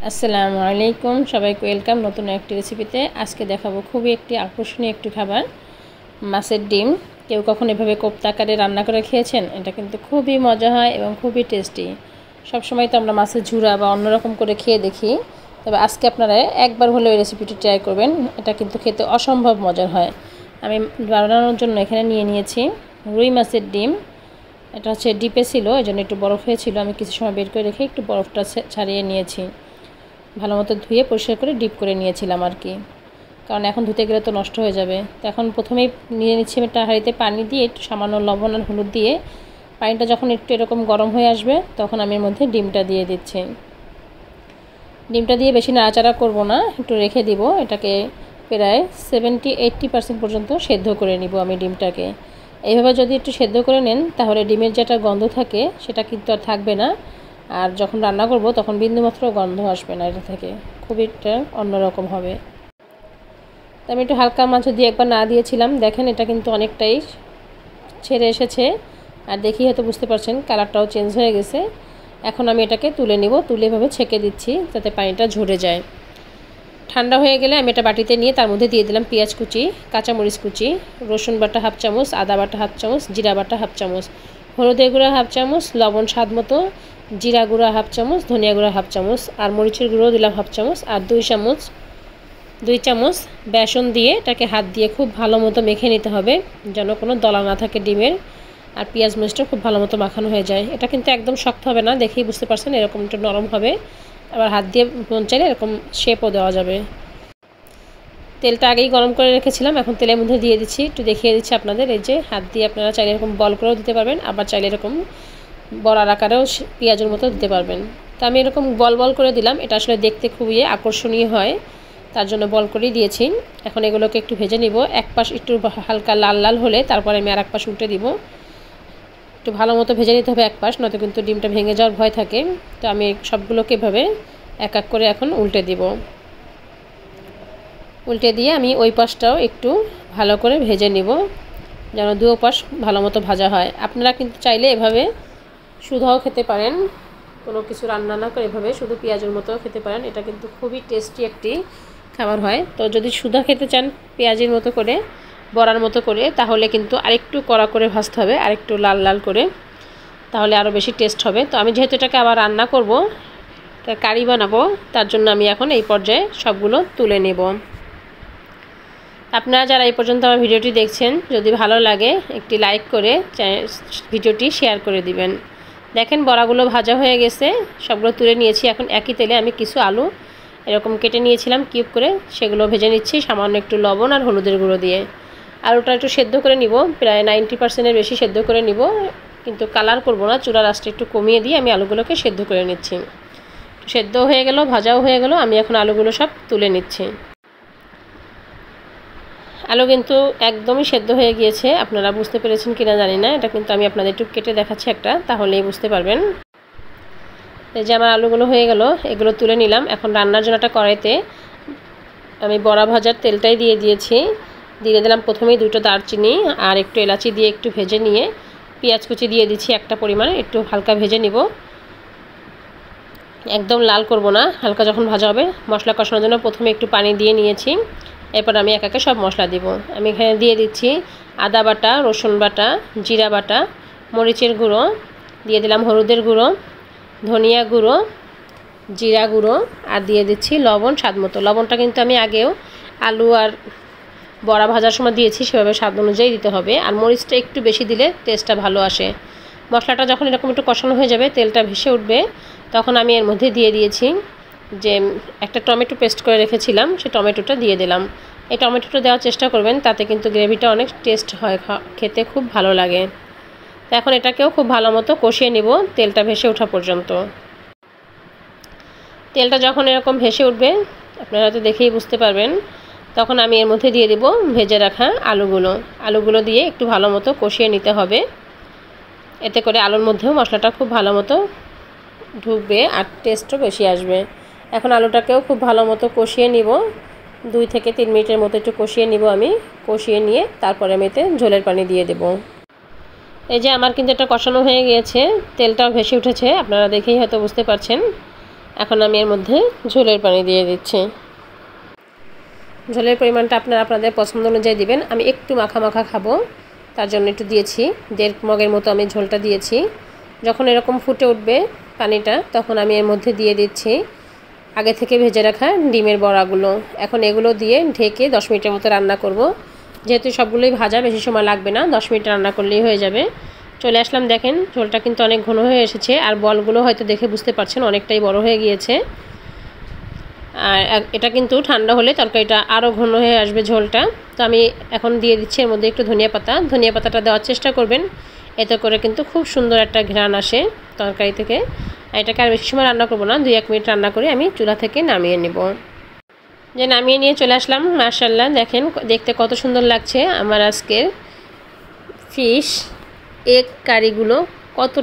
আসসালামু আলাইকুম, সবাইকে ওয়েলকাম নতুন একটি রেসিপিতে। আজকে দেখাবো খুবই একটি আকর্ষণীয় একটি খাবার, মাছের ডিম। কেউ কখন এভাবে কোপ্তা আকারে রান্না করে খেয়েছেন? এটা কিন্তু খুবই মজা হয় এবং খুবই টেস্টি। সবসময় তো আমরা মাছের ঝুরা বা অন্যরকম করে খেয়ে দেখি, তবে আজকে আপনারা একবার হলেও এই রেসিপিটি ট্রাই করবেন। এটা কিন্তু খেতে অসম্ভব মজার হয়। আমি বানানোর জন্য এখানে নিয়ে নিয়েছি রুই মাছের ডিম। এটা হচ্ছে ডিপে ছিল, এই জন্য একটু বরফ হয়েছিল। আমি কিছু সময় বের করে রেখে একটু বরফটা ছাড়িয়ে নিয়েছি। ভালো মতো ধুয়ে পরিষ্কার করে ডিপ করে নিয়েছিলাম আর কি, কারণ এখন ধুতে গেলে তো নষ্ট হয়ে যাবে। তো এখন প্রথমেই নিয়ে নিচ্ছি একটা হাঁড়িতে পানি দিয়ে একটু সামান্য লবণ আর হলুদ দিয়ে, পানিটা যখন একটু এরকম গরম হয়ে আসবে তখন আমি এর মধ্যে ডিমটা দিয়ে দিচ্ছি। ডিমটা দিয়ে বেশি নাড়াচাড়া করব না, একটু রেখে দিব। এটাকে প্রায় 70-80% পর্যন্ত সেদ্ধ করে নিব আমি ডিমটাকে। এইভাবে যদি একটু সেদ্ধ করে নেন তাহলে ডিমের যেটা গন্ধ থাকে সেটা কিন্তু আর থাকবে না, আর যখন রান্না করব তখন বিন্দুমাত্র গন্ধ আসবে না এটা থেকে, খুবই একটা অন্যরকম হবে। তো আমি একটু হালকা মাছ দিয়ে একবার না দিয়েছিলাম, দেখেন এটা কিন্তু অনেকটাই ছেড়ে এসেছে, আর দেখি হয়তো বুঝতে পারছেন কালারটাও চেঞ্জ হয়ে গেছে। এখন আমি এটাকে তুলে নিব, তুলে এভাবে ছেঁকে দিচ্ছি যাতে পানিটা ঝরে যায়। ঠান্ডা হয়ে গেলে আমি এটা বাটিতে নিয়ে তার মধ্যে দিয়ে দিলাম পেঁয়াজ কুচি, কাঁচামরিচ কুচি, রসুন বাটা হাফ চামচ, আদা বাটা হাফ চামচ, জিরা বাটা হাফ চামচ, হলুদের গুঁড়া হাফ চামচ, লবণ স্বাদ মতো, জিরা গুঁড়া হাফ চামচ, ধনিয়া গুঁড়া হাফ চামচ, আর মরিচের গুঁড়ো দিলাম হাফ চামচ, আর 2 চামচ বেসন দিয়ে এটাকে হাত দিয়ে খুব ভালো মতো মেখে নিতে হবে, যেন কোনো দলা না থাকে ডিমের। আর পেঁয়াজ মরিচটা খুব ভালো মতো মাখানো হয়ে যায়। এটা কিন্তু একদম শক্ত হবে না, দেখেই বুঝতে পারছেন, এরকম একটু নরম হবে। আবার হাত দিয়ে মন চাইলে এরকম শেপও দেওয়া যাবে। তেলটা আগেই গরম করে রেখেছিলাম, এখন তেলের মধ্যে দিয়ে দিচ্ছি। একটু দেখিয়ে দিচ্ছি আপনাদের, এই যে হাত দিয়ে আপনারা চাইলে এরকম বল করেও দিতে পারবেন, আবার চাইলে এরকম বড়ার আকারেও পেঁয়াজের মতো দিতে পারবেন। তো আমি এরকম বল বল করে দিলাম, এটা আসলে দেখতে খুবই আকর্ষণীয় হয়, তার জন্য বল করেই দিয়েছি। এখন এগুলোকে একটু ভেজে নিব, এক পাশ একটু হালকা লাল লাল হলে তারপরে আমি আর এক পাশ উল্টে দিব। একটু ভালো মতো ভেজে নিতে হবে এক পাশ, নয়তো কিন্তু ডিমটা ভেঙে যাওয়ার ভয় থাকে। তো আমি সবগুলোকে এভাবে এক এক করে এখন উল্টে দিব। উল্টে দিয়ে আমি ওই পাশটাও একটু ভালো করে ভেজে নিব, যেন দুও পাশ ভালো মতো ভাজা হয়। আপনারা কিন্তু চাইলে এভাবে শুধাও খেতে পারেন, কোনো কিছু রান্না না করে এভাবে শুধু পেঁয়াজের মতো খেতে পারেন। এটা কিন্তু খুবই টেস্টি একটি খাবার হয়। তো যদি শুধা খেতে চান পেঁয়াজের মতো করে, বড়ার মতো করে, তাহলে কিন্তু আরেকটু কড়া করে ভাজতে হবে, আরেকটু লাল লাল করে, তাহলে আরও বেশি টেস্ট হবে। তো আমি যেহেতু এটাকে আবার রান্না করব, কারি বানাবো, তার জন্য আমি এখন এই পর্যায়ে সবগুলো তুলে নেব। আপনারা যারা এই পর্যন্ত আমার ভিডিওটি দেখছেন, যদি ভালো লাগে একটি লাইক করে ভিডিওটি শেয়ার করে দিবেন। দেখেন বড়াগুলো ভাজা হয়ে গেছে, সবগুলো তুলে নিয়েছি। এখন একই তেলে আমি কিছু আলু এরকম কেটে নিয়েছিলাম কিউব করে, সেগুলো ভেজে নিচ্ছি সামান্য একটু লবণ আর হলুদের গুঁড়ো দিয়ে। আলুটা একটু সেদ্ধ করে নিব, প্রায় 90%-এর বেশি সেদ্ধ করে নিব, কিন্তু কালার করব না, চুলার আঁচটা একটু কমিয়ে দিয়ে আমি আলুগুলোকে সেদ্ধ করে নিচ্ছি। সেদ্ধ হয়ে গেল, ভাজাও হয়ে গেল, আমি এখন আলুগুলো সব তুলে নিচ্ছি। আলু কিন্তু একদমই সেদ্ধ হয়ে গিয়েছে, আপনারা বুঝতে পেরেছেন কিনা জানি না। এটা কিন্তু আমি আপনাদের একটু কেটে দেখাচ্ছি একটা, তাহলেই বুঝতে পারবেন। এই যে আমার আলুগুলো হয়ে গেল, এগুলো তুলে নিলাম। এখন রান্নার জন্য একটা কড়াইতে আমি বড়া ভাজার তেলটাই দিয়ে দিয়েছি। দিয়ে দিলাম প্রথমেই 2টো দারচিনি আর একটু এলাচি দিয়ে একটু ভেজে নিয়ে পেঁয়াজ কুচি দিয়ে দিচ্ছি একটা পরিমাণে, একটু হালকা ভেজে নিব, একদম লাল করব না, হালকা যখন ভাজা হবে। মশলা কষানোর জন্য প্রথমে একটু পানি দিয়ে নিয়েছি, এরপর আমি এক একে সব মশলা দিব। আমি এখানে দিয়ে দিচ্ছি আদা বাটা, রসুন বাটা, জিরা বাটা, মরিচের গুঁড়ো, দিয়ে দিলাম হলুদের গুঁড়ো, ধনিয়া গুঁড়ো, জিরা গুঁড়ো, আর দিয়ে দিচ্ছি লবণ স্বাদ মতো। লবণটা কিন্তু আমি আগেও আলু আর বড়া ভাজার সময় দিয়েছি, সেভাবে স্বাদ অনুযায়ী দিতে হবে। আর মরিচটা একটু বেশি দিলে টেস্টটা ভালো আসে। মশলাটা যখন এরকম একটু কষানো হয়ে যাবে, তেলটা ভেসে উঠবে, তখন আমি এর মধ্যে দিয়ে দিয়েছি যে একটা টমেটো পেস্ট করে রেখেছিলাম, সেই টমেটোটা দিয়ে দিলাম। এই টমেটোটা দেওয়ার চেষ্টা করবেন, তাতে কিন্তু গ্রেভিটা অনেক টেস্ট হয়, খেতে খুব ভালো লাগে। তো এখন এটাকেও খুব ভালো মতো কষিয়ে নিব তেলটা ভেসে ওঠা পর্যন্ত। তেলটা যখন এরকম ভেসে উঠবে, আপনারা হয়তো দেখেই বুঝতে পারবেন, তখন আমি এর মধ্যে দিয়ে দিব ভেজে রাখা আলুগুলো দিয়ে একটু ভালো মতো কষিয়ে নিতে হবে। এতে করে আলুর মধ্যেও মশলাটা খুব ভালো মতো ঢুকবে আর টেস্টও বেশি আসবে। এখন আলুটাকেও খুব ভালো মতো কষিয়ে নিব, 2 থেকে 3 মিনিটের মতো একটু কষিয়ে নিব আমি। কষিয়ে নিয়ে তারপরে আমি এতে ঝোলের পানি দিয়ে দেব। এই যে আমার কিন্তু এটা কষানো হয়ে গিয়েছে, তেলটাও ভেসে উঠেছে, আপনারা দেখেই হয়তো বুঝতে পারছেন। এখন আমি এর মধ্যে ঝোলের পানি দিয়ে দিচ্ছি। ঝোলের পরিমাণটা আপনারা আপনাদের পছন্দ অনুযায়ী দিবেন। আমি একটু মাখা মাখা খাবো, তার জন্য একটু দিয়েছি, 1.5 মগের মতো আমি ঝোলটা দিয়েছি। যখন এরকম ফুটে উঠবে পানিটা, তখন আমি এর মধ্যে দিয়ে দিচ্ছি আগে থেকে ভেজে রাখা ডিমের বড়াগুলো। এখন এগুলো দিয়ে ঢেকে 10 মিনিটের মতো রান্না করব। যেহেতু সবগুলোই ভাজা, বেশি সময় লাগবে না, 10 মিনিট রান্না করলেই হয়ে যাবে। চলে আসলাম, দেখেন ঝোলটা কিন্তু অনেক ঘন হয়ে এসেছে, আর বলগুলো হয়তো দেখে বুঝতে পারছেন অনেকটাই বড় হয়ে গিয়েছে। আর এটা কিন্তু ঠান্ডা হলে তরকারিটা আরও ঘন হয়ে আসবে ঝোলটা। তো আমি এখন দিয়ে দিচ্ছি এর মধ্যে একটু ধনিয়া পাতাটা দেওয়ার চেষ্টা করবেন, এতে করে কিন্তু খুব সুন্দর একটা ঘ্রাণ আসে তরকারি থেকে। এটাকে আর বেশি সময় রান্না করবো না, 2-1 মিনিট রান্না করে আমি চুলা থেকে নামিয়ে নেব। যে নামিয়ে নিয়ে চলে আসলাম, মাশাআল্লাহ দেখেন দেখতে কত সুন্দর লাগছে আমার আজকের ফিশ এগ কারিগুলো, কত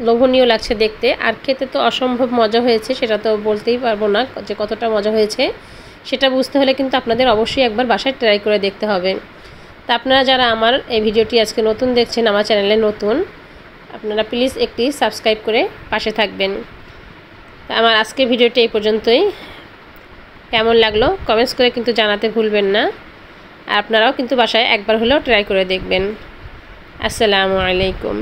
লোভনীয় লাগছে দেখতে, আর খেতে তো অসম্ভব মজা হয়েছে। সেটা তো বলতেই পারবো না যে কতটা মজা হয়েছে। সেটা বুঝতে হলে কিন্তু আপনাদের অবশ্যই একবার বাসায় ট্রাই করে দেখতে হবে। তা আপনারা যারা আমার এই ভিডিওটি আজকে নতুন দেখছেন, আমার চ্যানেলে নতুন, আপনারা প্লিজ একটি সাবস্ক্রাইব করে পাশে থাকবেন। তা আমার আজকের ভিডিওটি এই পর্যন্তই। কেমন লাগলো কমেন্টস করে কিন্তু জানাতে ভুলবেন না। আর আপনারাও কিন্তু বাসায় একবার হলেও ট্রাই করে দেখবেন। আসসালামু আলাইকুম।